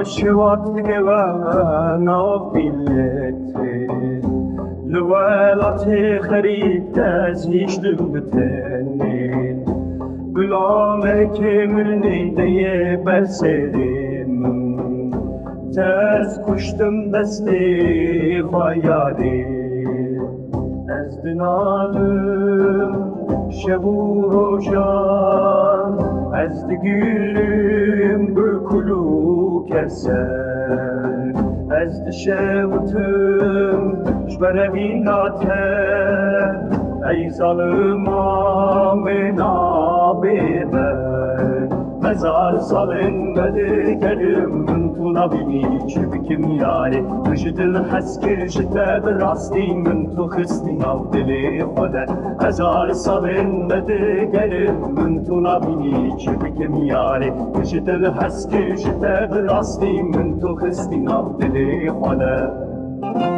شوات وانا بلتي لوالاتي خريب تزيش دمتني بلامك مني دي برسدم تز کشتم دستی خیالی از دنالم شب و روشن از دگیرم برکلو کسر از دشوتم شبرمی ناتر ای ظالم نابیبر مزار صالن بده کلم من تو نبینی چه بکم یاری مجد الحسکر جده براستی من تو خستی ناو دلی خودت مزار صالن بده کلم من تو نبینی چه بکم یاری مجد الحسکر جده براستی من تو خستی ناو دلی خودت